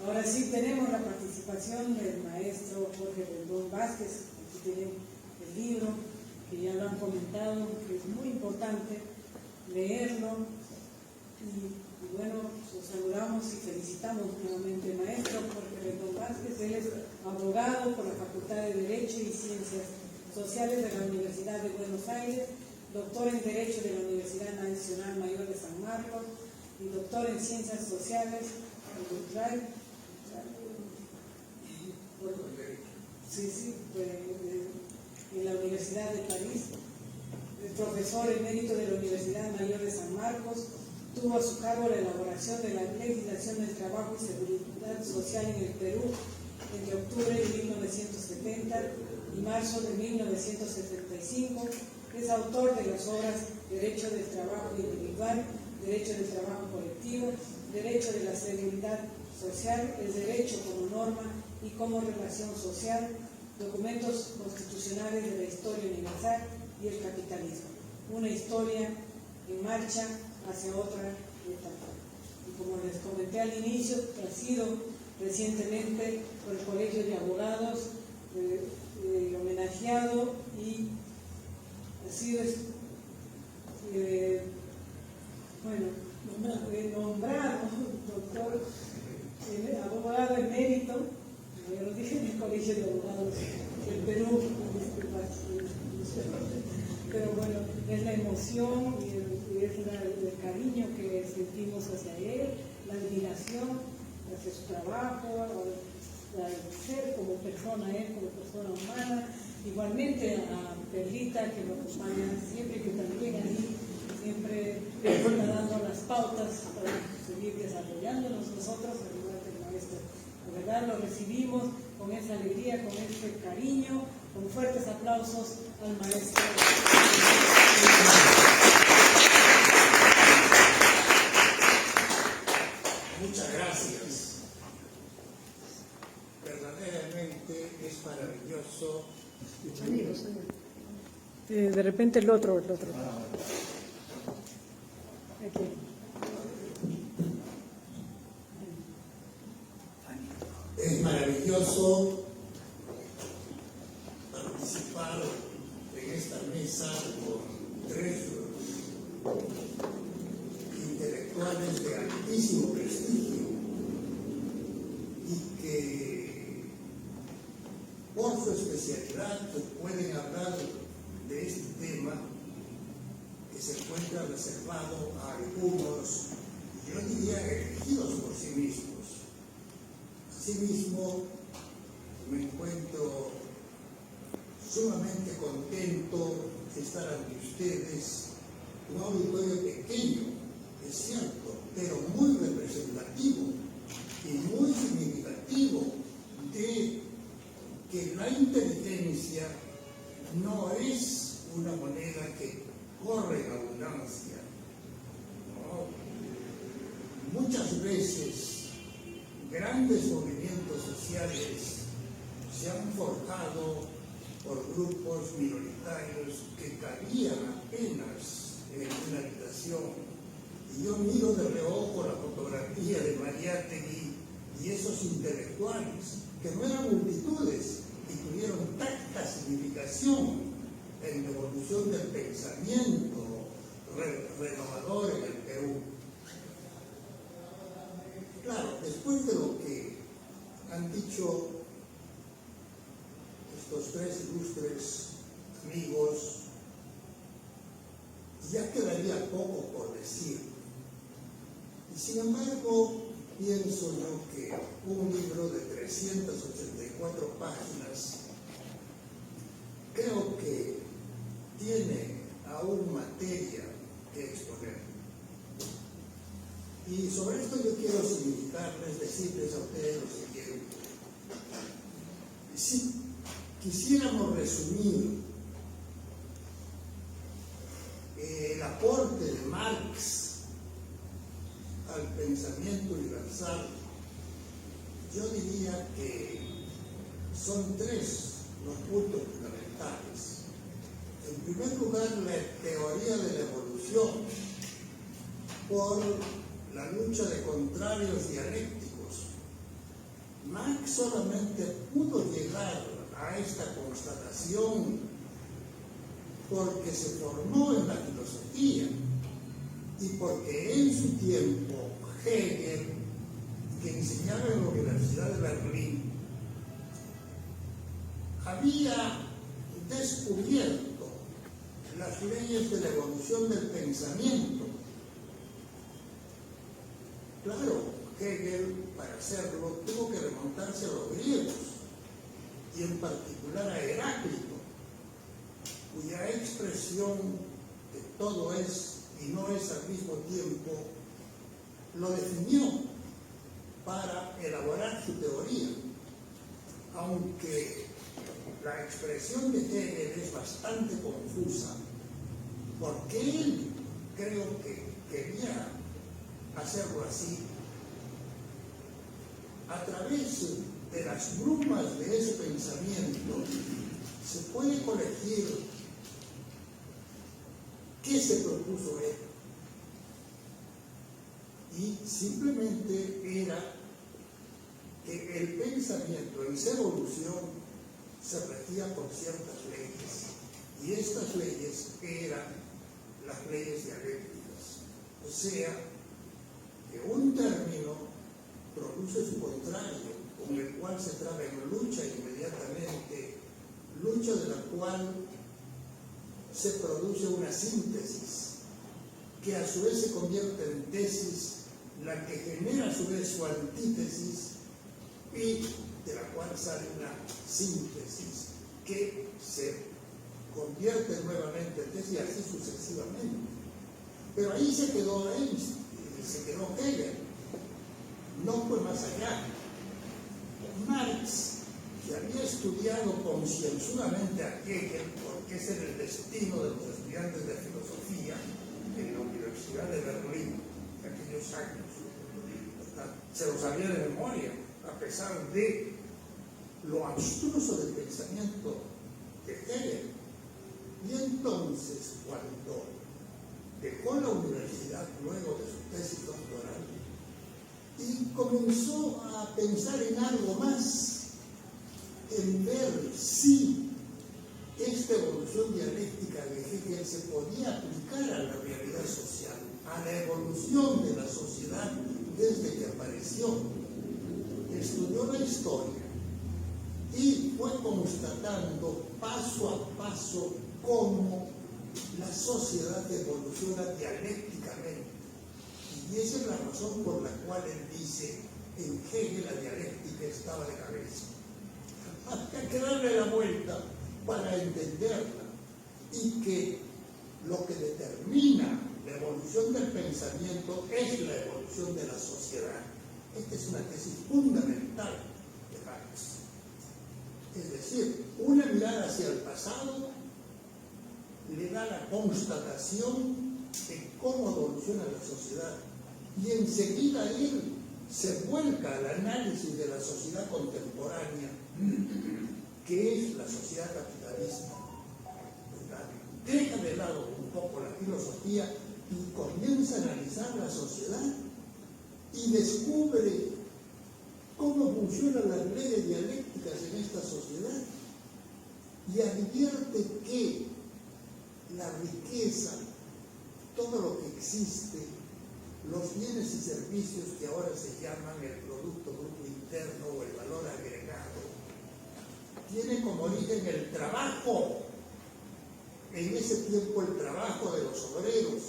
Ahora sí tenemos la participación del maestro Jorge Rendón Vázquez. Aquí tienen el libro, que ya lo han comentado, que es muy importante leerlo. Y bueno, los saludamos y felicitamos nuevamente al maestro Jorge Rendón Vázquez. Él es abogado por la Facultad de Derecho y Ciencias Sociales de la Universidad de Buenos Aires, doctor en Derecho de la Universidad Nacional Mayor de San Marcos y doctor en Ciencias Sociales en la Universidad de París. Es profesor emérito de la Universidad Mayor de San Marcos. Tuvo a su cargo la elaboración de la legislación del trabajo y seguridad social en el Perú entre octubre de 1970 y marzo de 1975. Es autor de las obras Derecho del Trabajo Individual, Derecho del Trabajo Colectivo, Derecho de la Seguridad Social, el Derecho como norma y como relación social, Documentos Constitucionales de la Historia Universal y el Capitalismo. Una historia en marcha hacia otra etapa. Y como les comenté al inicio, ha sido recientemente por el Colegio de Abogados homenajeado y ha sido nombrado doctor, abogado emérito, ya lo dije, en el Colegio de Abogados del Perú, pero bueno, es la emoción y es el cariño que sentimos hacia él, la admiración hacia su trabajo, al ser como persona, él como persona humana. Igualmente a Perlita, que lo acompaña siempre, que también ahí siempre está dando las pautas para seguir desarrollándonos nosotros, al igual que el maestro. De verdad lo recibimos con esa alegría, con ese cariño, con fuertes aplausos al maestro. Muchas gracias. Verdaderamente es maravilloso. De repente el otro. Aquí. Es maravilloso participar en esta mesa con tres intelectuales de altísimo prestigio y que por su especialidad pueden hablar de este tema que se encuentra reservado a algunos, yo diría, elegidos por sí mismos. Asimismo, me encuentro sumamente contento de estar ante ustedes, un auditorio pequeño, es cierto, pero muy representativo y muy significativo de que la inteligencia no es una moneda que corre en abundancia. No. Muchas veces grandes movimientos sociales se han forjado por grupos minoritarios que cabían apenas en una habitación. Y yo miro de reojo la fotografía de Mariátegui y esos intelectuales, que no eran multitudes y tuvieron tanta significación en la evolución del pensamiento renovador en el Perú. Claro, después de lo que han dicho estos tres ilustres amigos, ya quedaría poco por decir. Y sin embargo, pienso yo que un libro de 384 páginas creo que tiene aún materia que exponer. Y sobre esto yo quiero significarles, decirles a ustedes lo siguiente. Si quisiéramos resumir el aporte de Marx al pensamiento universal, yo diría que son tres los puntos fundamentales. En primer lugar, la teoría de la evolución por la lucha de contrarios dialécticos Marx solamente pudo llegar a esta constatación porque se formó en la filosofía y porque en su tiempo Hegel, que enseñaba en la Universidad de Berlín, había descubierto las leyes de la evolución del pensamiento. Claro, Hegel, para hacerlo, tuvo que remontarse a los griegos, y en particular a Heráclito, cuya expresión que todo es y no es al mismo tiempo, lo definió para elaborar su teoría, aunque la expresión de Hegel es bastante confusa, porque él creo que quería hacerlo así, a través de las brumas de ese pensamiento se puede corregir qué se propuso él. Y simplemente era que el pensamiento en su evolución se regía por ciertas leyes, y estas leyes eran las leyes dialécticas, o sea, que un término produce su contrario, con el cual se traba en lucha inmediatamente, lucha de la cual se produce una síntesis, que a su vez se convierte en tesis, la que genera a su vez su antítesis, y de la cual sale una síntesis que se convierte nuevamente en tesis, y así sucesivamente. Pero ahí se quedó Einstein, se quedó Hegel, no fue más allá. Marx, que había estudiado concienzudamente a Hegel, porque ese era el destino de los estudiantes de filosofía en la Universidad de Berlín en aquellos años, se lo sabía de memoria, a pesar de lo abstruso del pensamiento de Hegel. Y entonces, cuando dejó la universidad luego de su tesis doctoral y comenzó a pensar en algo más, en ver si esta evolución dialéctica de Hegel se podía aplicar a la realidad social, a la evolución de la sociedad desde que apareció. Estudió la historia y fue constatando paso a paso cómo la sociedad evoluciona dialécticamente. Y esa es la razón por la cual él dice, en Hegel la dialéctica estaba de cabeza. Hay que darle la vuelta para entenderla, y que lo que determina la evolución del pensamiento es la evolución de la sociedad. Esta es una tesis fundamental de Marx. Es decir, una mirada hacia el pasado le da la constatación de cómo evoluciona la sociedad, y enseguida él se vuelca al análisis de la sociedad contemporánea, que es la sociedad capitalista. Deja de lado un poco la filosofía y comienza a analizar la sociedad y descubre cómo funcionan las leyes dialécticas en esta sociedad, y advierte que la riqueza, todo lo que existe, los bienes y servicios que ahora se llaman el Producto Bruto Interno o el valor agregado, tiene como origen el trabajo, en ese tiempo el trabajo de los obreros,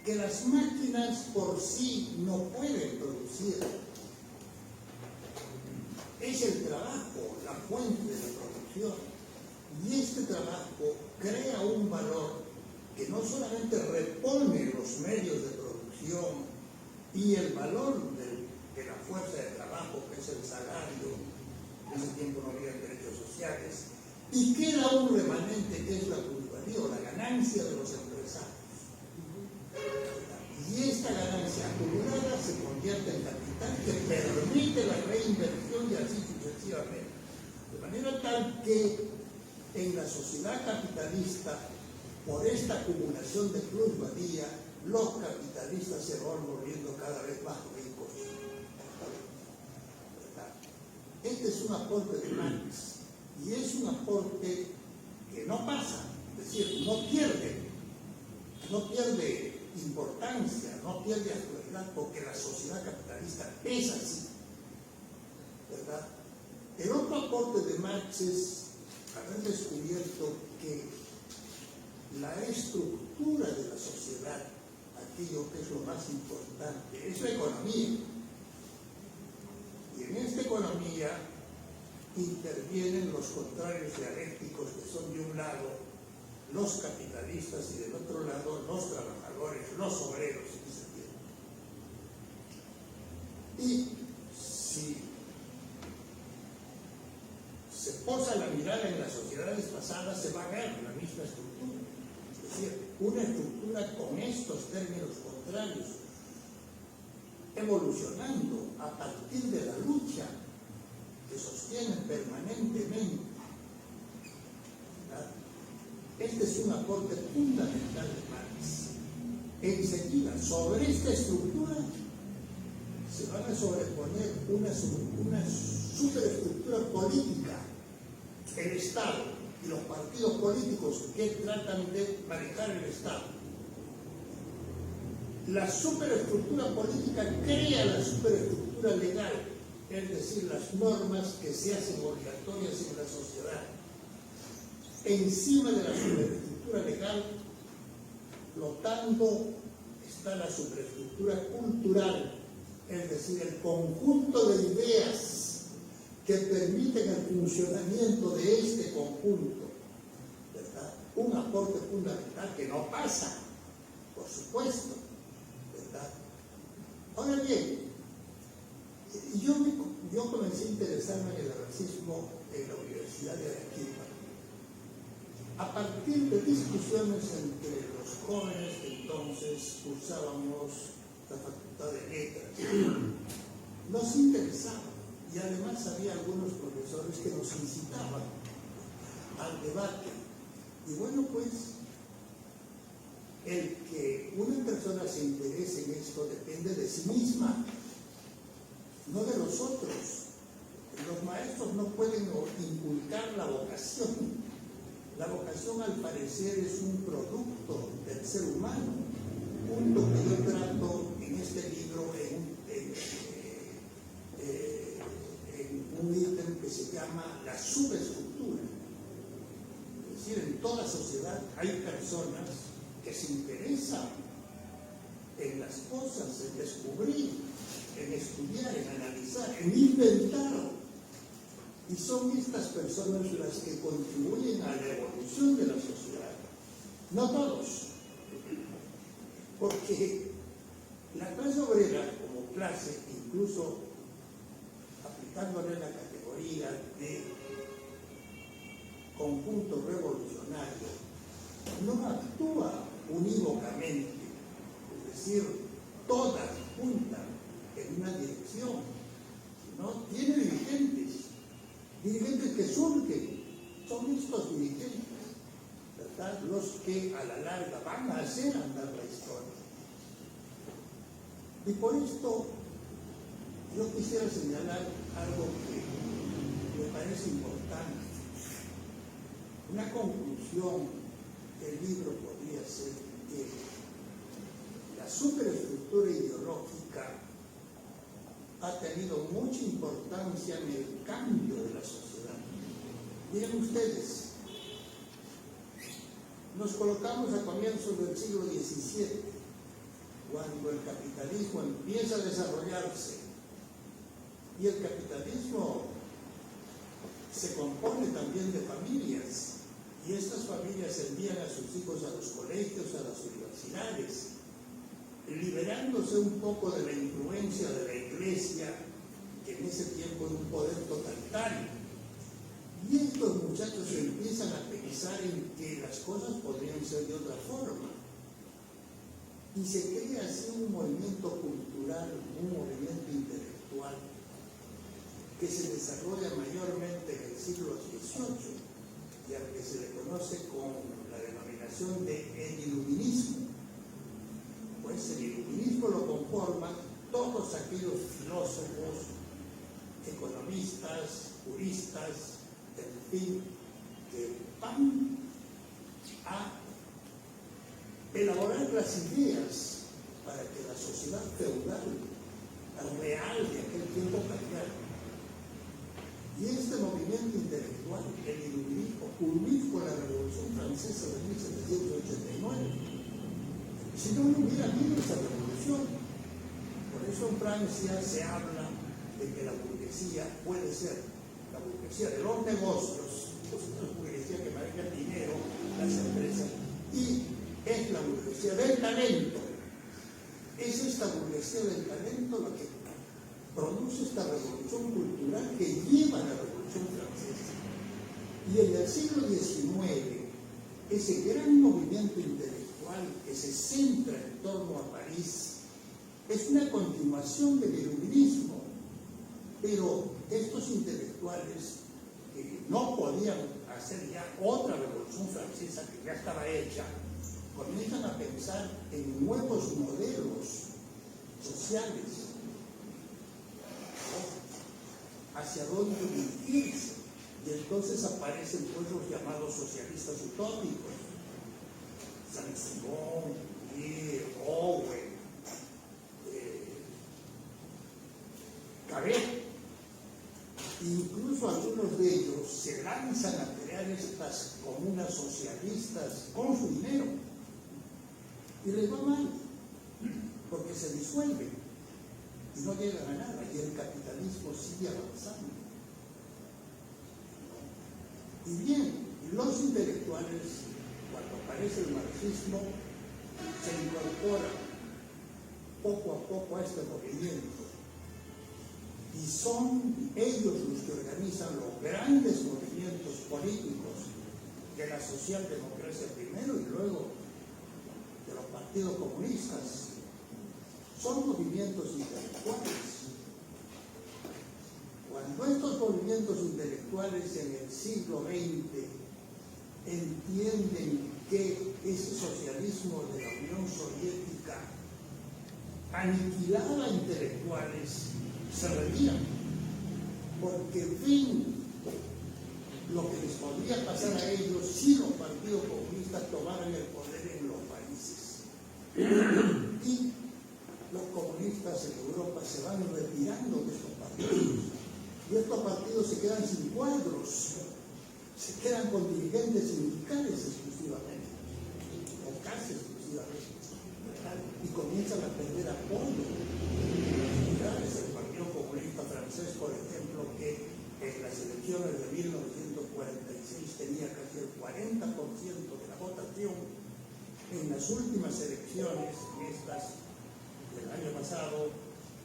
que las máquinas por sí no pueden producir. Es el trabajo la fuente de la producción, y este trabajo crea un valor que no solamente repone los medios de producción y el valor de la fuerza de trabajo, que es el salario, en ese tiempo no había derechos sociales, y queda un remanente que es la plusvalía o la ganancia de los empresarios. Y esta ganancia acumulada se convierte en capital que permite la reinversión y así sucesivamente. De manera tal que en la sociedad capitalista, por esta acumulación de plusvalía, los capitalistas se van volviendo cada vez más ricos. Este es un aporte de Marx y es un aporte que no pasa, es decir, no pierde importancia, no pierde actualidad, porque la sociedad capitalista es así, ¿verdad? El otro aporte de Marx es haber descubierto que la estructura de la sociedad, aquello que es lo más importante, es la economía. Y en esta economía intervienen los contrarios dialécticos, que son de un lado los capitalistas y del otro lado los trabajadores, los obreros, en ese tiempo. Y si se posa la mirada en las sociedades pasadas, se va a ver la misma estructura. Es decir, una estructura con estos términos contrarios, evolucionando a partir de la lucha que sostienen permanentemente. ¿Verdad? Este es un aporte fundamental de Marx. Enseguida, sobre esta estructura se van a sobreponer una superestructura política, el Estado y los partidos políticos que tratan de manejar el Estado. La superestructura política crea la superestructura legal, es decir, las normas que se hacen obligatorias en la sociedad. Encima de la superestructura legal, flotando, está la superestructura cultural, es decir, el conjunto de ideas que permiten el funcionamiento de este conjunto, ¿verdad? Un aporte fundamental que no pasa, por supuesto, ¿verdad? Ahora bien, yo comencé a interesarme en el marxismo en la Universidad de Arequipa, a partir de discusiones entre los jóvenes que entonces cursábamos la Facultad de Letras. Nos interesaba, y además había algunos profesores que nos incitaban al debate. Y bueno, pues, el que una persona se interese en esto depende de sí misma, no de los otros. Los maestros no pueden inculcar la vocación. La vocación, al parecer, es un producto del ser humano, punto que yo trato en este libro en un ítem que se llama la subestructura. Es decir, en toda sociedad hay personas que se interesan en las cosas, en descubrir, en estudiar, en analizar, en inventar. Y son estas personas las que contribuyen a la evolución de la sociedad. No todos. Porque la clase obrera como clase, incluso aplicándole la categoría de conjunto revolucionario, no actúa unívocamente, es decir, todas juntas en una dirección, ¿no? Tiene dirigentes que surgen, son estos dirigentes, ¿verdad?, los que a la larga van a hacer andar la historia. Y por esto yo quisiera señalar algo que me parece importante. Una conclusión del libro podría ser que la superestructura ideológica ha tenido mucha importancia en el cambio de la sociedad. Miren ustedes, nos colocamos a comienzos del siglo XVII, cuando el capitalismo empieza a desarrollarse, y el capitalismo se compone también de familias, y estas familias envían a sus hijos a los colegios, a las universidades, liberándose un poco de la influencia de la Iglesia, que en ese tiempo era un poder totalitario. Y estos muchachos empiezan a pensar en que las cosas podrían ser de otra forma. Y se crea así un movimiento cultural, un movimiento intelectual, que se desarrolla mayormente en el siglo XVIII, y al que se le conoce con la denominación de el iluminismo. Pues el iluminismo lo conforman todos aquellos filósofos, economistas, juristas, en fin, que van a elaborar las ideas para que la sociedad feudal, real de aquel tiempo cambiara. Y este movimiento intelectual, el iluminismo, culminó con la Revolución Francesa de 1789. Si no hubiera habido esa revolución, por eso en Francia se habla de que la burguesía puede ser la burguesía de los negocios, pues la burguesía que maneja el dinero, las empresas, y es la burguesía del talento. Es esta burguesía del talento la que produce esta revolución cultural que lleva a la Revolución Francesa. Y en el siglo XIX, ese gran movimiento intelectual que se centra en torno a París es una continuación del iluminismo, pero estos intelectuales que no podían hacer ya otra Revolución Francesa que ya estaba hecha, comienzan a pensar en nuevos modelos sociales, hacia dónde dirigirse, y entonces aparecen pues los llamados socialistas utópicos, Saint-Simon, Owen, Cabet. Incluso algunos de ellos se lanzan a crear estas comunas socialistas con su dinero y les va mal porque se disuelven y no llegan a nada y el capitalismo sigue avanzando. Y bien, los intelectuales, cuando aparece el marxismo, se incorporan poco a poco a este movimiento. Y son ellos los que organizan los grandes movimientos políticos de la socialdemocracia primero y luego de los partidos comunistas. Son movimientos intelectuales. Cuando estos movimientos intelectuales en el siglo XX entienden que ese socialismo de la Unión Soviética aniquilaba intelectuales, se retiran, porque ven lo que les podría pasar a ellos si los partidos comunistas tomaran el poder en los países. Y los comunistas en Europa se van retirando de estos partidos. Y estos partidos se quedan sin cuadros, se quedan con dirigentes sindicales exclusivamente, o casi exclusivamente, ¿verdad? Y comienzan a perder apoyo. El Partido Comunista Francés, por ejemplo, que en las elecciones de 1946 tenía casi el 40% de la votación, en las últimas elecciones, estas del año pasado,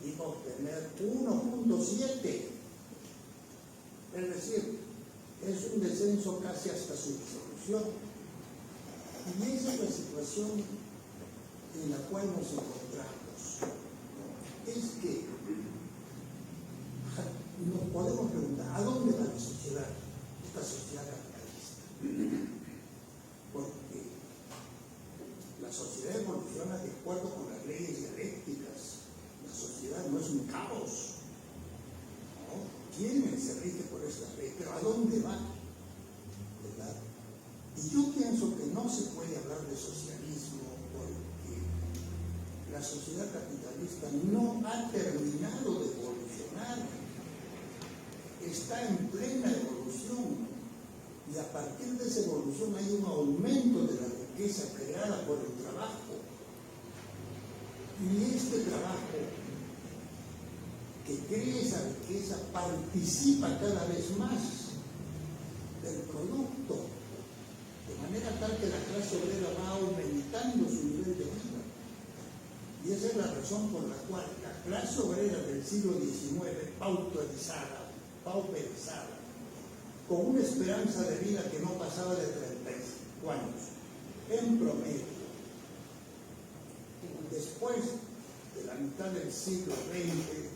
iba a obtener 1.7%. Es decir, es un descenso casi hasta su disolución. Y esa es la situación en la cual nos encontramos. Es que nos podemos preguntar, ¿a dónde va la sociedad, esta sociedad capitalista? Porque la sociedad evoluciona de acuerdo con las leyes dialécticas. La sociedad no es un caos, ¿no? Tiene, se rige por estas leyes, pero ¿a dónde va? ¿Verdad? Y yo pienso que no se puede hablar de socialismo porque la sociedad capitalista no ha terminado de evolucionar, está en plena evolución y a partir de esa evolución hay un aumento de la riqueza creada por el trabajo y este trabajo que crea esa riqueza participa cada vez más del producto de manera tal que la clase obrera va aumentando su nivel de vida. Y esa es la razón por la cual la clase obrera del siglo XIX, pauperizada, con una esperanza de vida que no pasaba de 35 años, en promedio, después de la mitad del siglo XX,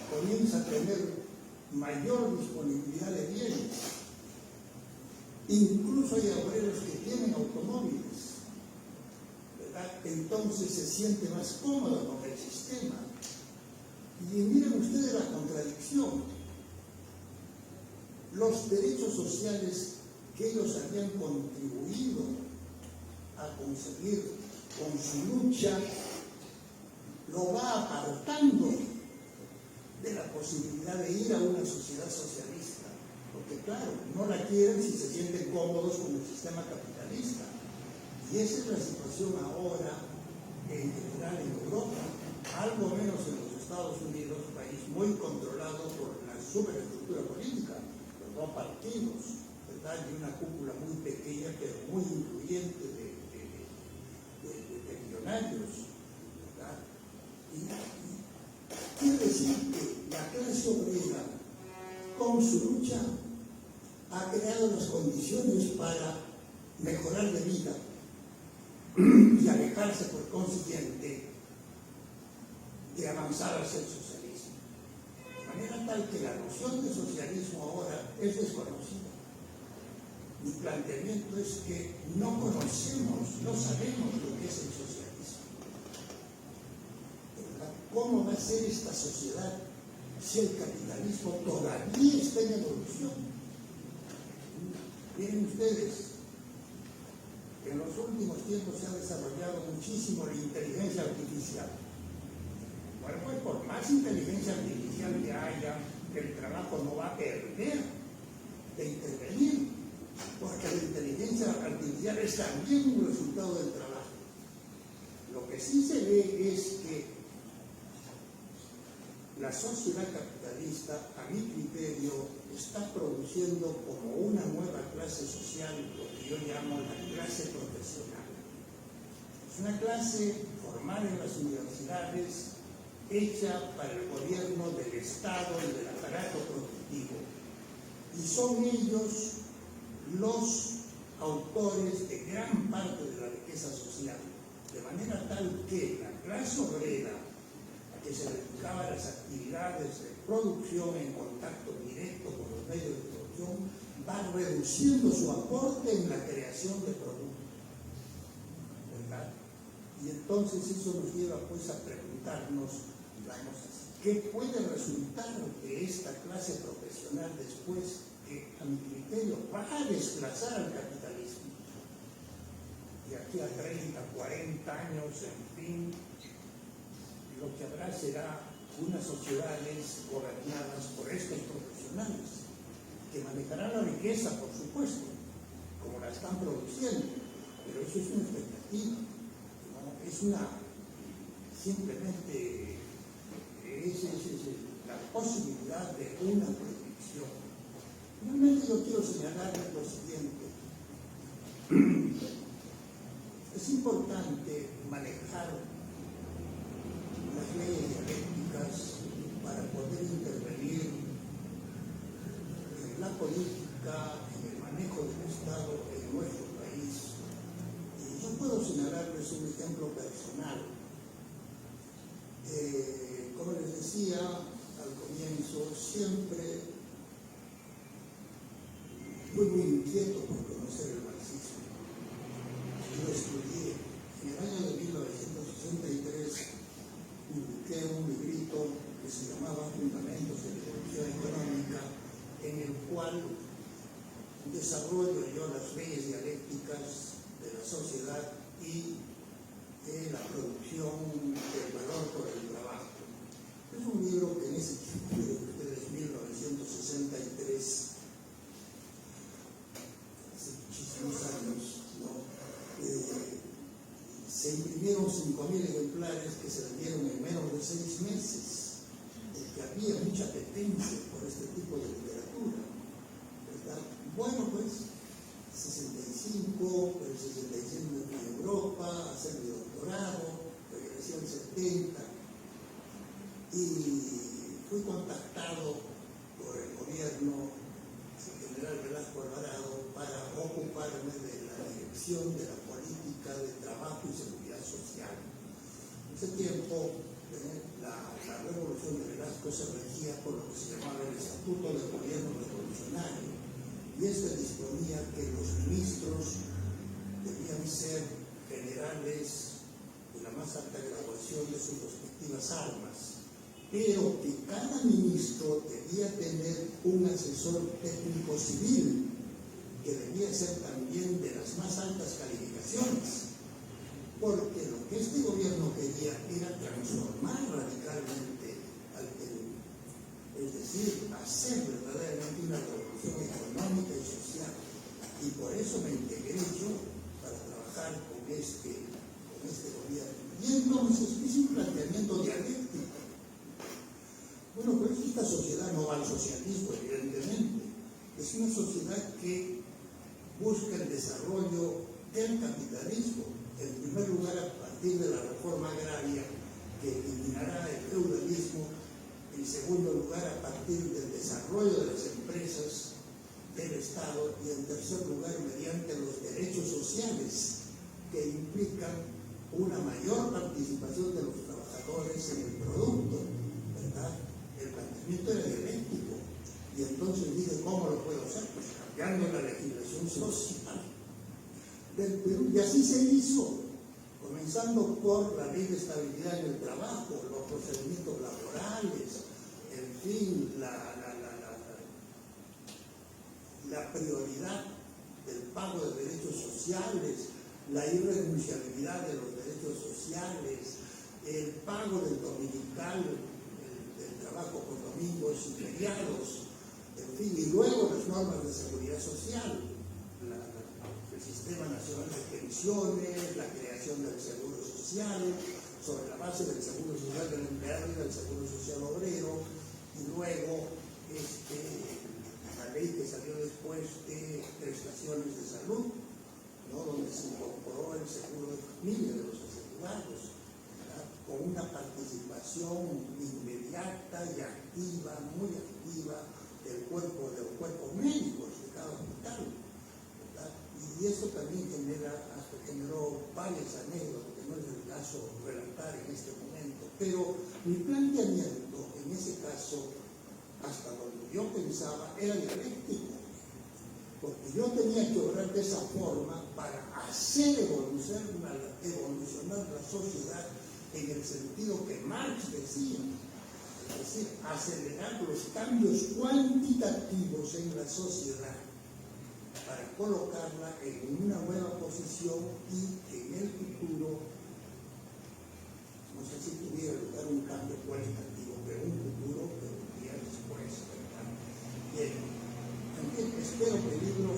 comienza a tener mayor disponibilidad de bienes. Incluso hay obreros que tienen automóviles, ¿verdad? Entonces se siente más cómodo con el sistema. Y miren ustedes la contradicción. los derechos sociales que ellos habían contribuido a conseguir con su lucha, lo va apartando de la posibilidad de ir a una sociedad socialista, porque claro, no la quieren si se sienten cómodos con el sistema capitalista. Y esa es la situación ahora en general en Europa, algo menos en los Estados Unidos, país muy controlado por la superestructura política, los dos partidos, ¿verdad? Y una cúpula muy pequeña pero muy influyente de millonarios, ¿verdad? Y quiere decir que la clase obrera, con su lucha, ha creado las condiciones para mejorar de vida y alejarse, por consiguiente, de avanzar hacia el socialismo. De manera tal que la noción de socialismo ahora es desconocida. Mi planteamiento es que no conocemos, no sabemos lo que es el socialismo. ¿Cómo va a ser esta sociedad si el capitalismo todavía está en evolución? Miren ustedes, en los últimos tiempos se ha desarrollado muchísimo la inteligencia artificial. Bueno, pues por más inteligencia artificial que haya, el trabajo no va a perder de intervenir, porque la inteligencia artificial es también un resultado del trabajo. Lo que sí se ve es que la sociedad capitalista, a mi criterio, está produciendo como una nueva clase social, lo que yo llamo la clase profesional. Es una clase formada en las universidades, hecha para el gobierno del Estado y del aparato productivo. Y son ellos los autores de gran parte de la riqueza social, de manera tal que la clase obrera, que se dedicaba a las actividades de producción en contacto directo con los medios de producción, va reduciendo su aporte en la creación de productos, ¿verdad? Y entonces eso nos lleva pues a preguntarnos, digamos así, ¿qué puede resultar de esta clase profesional después que, a mi criterio, va a desplazar al capitalismo? Y aquí a 30, 40 años, en fin, lo que habrá será unas sociedades gobernadas por estos profesionales, que manejarán la riqueza, por supuesto, como la están produciendo, pero eso es una expectativa, ¿no? Es simplemente es la posibilidad de una proyección. Finalmente yo quiero señalarles lo siguiente. Es importante manejar las leyes dialécticas para poder intervenir en la política, en el manejo del Estado en nuestro país. Y yo puedo señalarles un ejemplo personal. Como les decía al comienzo, siempre fui muy inquieto por conocer el marxismo. Yo estudié en el año de 1963. Publiqué un librito que se llamaba Fundamentos de la Evolución Económica, en el cual desarrollo yo las leyes dialécticas de la sociedad y la producción del valor por el trabajo. Es un libro que en ese tiempo, desde 1963, hace muchísimos años, ¿no? Se imprimieron 5.000 ejemplares que se vendieron en menos de 6 meses, porque había mucha apetencia por este tipo de literatura, ¿verdad? Bueno, pues, 65, pero el 65 me fui a Europa a hacer mi doctorado, regresé al 70, y fui contactado por el gobierno del general Velasco Alvarado para ocuparme de la dirección de la política de trabajo y seguridad social. En ese tiempo, la revolución de Velasco se regía por lo que se llamaba el Estatuto del Gobierno Revolucionario, y este disponía que los ministros debían ser generales de la más alta graduación de sus respectivas armas, pero que cada ministro debía tener un asesor técnico civil, que debía ser también de las más altas calificaciones, porque lo que este gobierno quería era transformar radicalmente al Perú, es decir, hacer verdaderamente una revolución económica y social. Y por eso me integré yo para trabajar con este gobierno. Y entonces hice un planteamiento dialéctico. Bueno, pero esta sociedad no va al socialismo, evidentemente. Es una sociedad que busca el desarrollo del capitalismo, en primer lugar a partir de la reforma agraria que eliminará el feudalismo, en segundo lugar a partir del desarrollo de las empresas del Estado y en tercer lugar mediante los derechos sociales que implican una mayor participación de los trabajadores en el producto, ¿verdad? El planteamiento era dialéctico y entonces dije, ¿cómo lo puedo hacer? Pues cambiando la legislación social del Perú, y así se hizo, comenzando por la ley de estabilidad en el trabajo, los procedimientos laborales, en fin, la prioridad del pago de derechos sociales, la irrenunciabilidad de los derechos sociales, el pago del dominical, del trabajo por domingos y feriados, en fin, y luego las normas de seguridad social, el Sistema Nacional de Pensiones, la creación del Seguro Social, sobre la base del Seguro Social del Empleado y del Seguro Social Obrero, y luego la ley que salió después de prestaciones de salud, ¿no? Donde se incorporó el seguro de familia de los asegurados, ¿verdad? Con una participación inmediata y activa, muy activa, de los cuerpos médicos de cada hospital, ¿verdad? Y eso también generó varias anécdotas, que no es el caso relatar en este momento, pero mi planteamiento en ese caso, hasta donde yo pensaba, era dialéctico, porque yo tenía que obrar de esa forma para hacer evolucionar la sociedad en el sentido que Marx decía, es decir, acelerar los cambios cuantitativos en la sociedad para colocarla en una nueva posición y que en el futuro, no sé si tuviera lugar un cambio cualitativo, pero un futuro que vendría después, ¿verdad? Bien, en fin, espero que el libro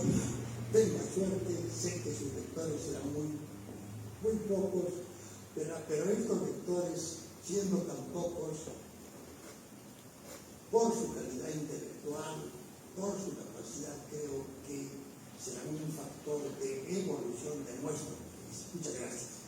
tenga suerte, sé que sus lectores serán muy pocos, pero estos lectores, siendo tan pocos, por su calidad intelectual, por su capacidad, creo que serán un factor de evolución de nuestro país. Muchas gracias.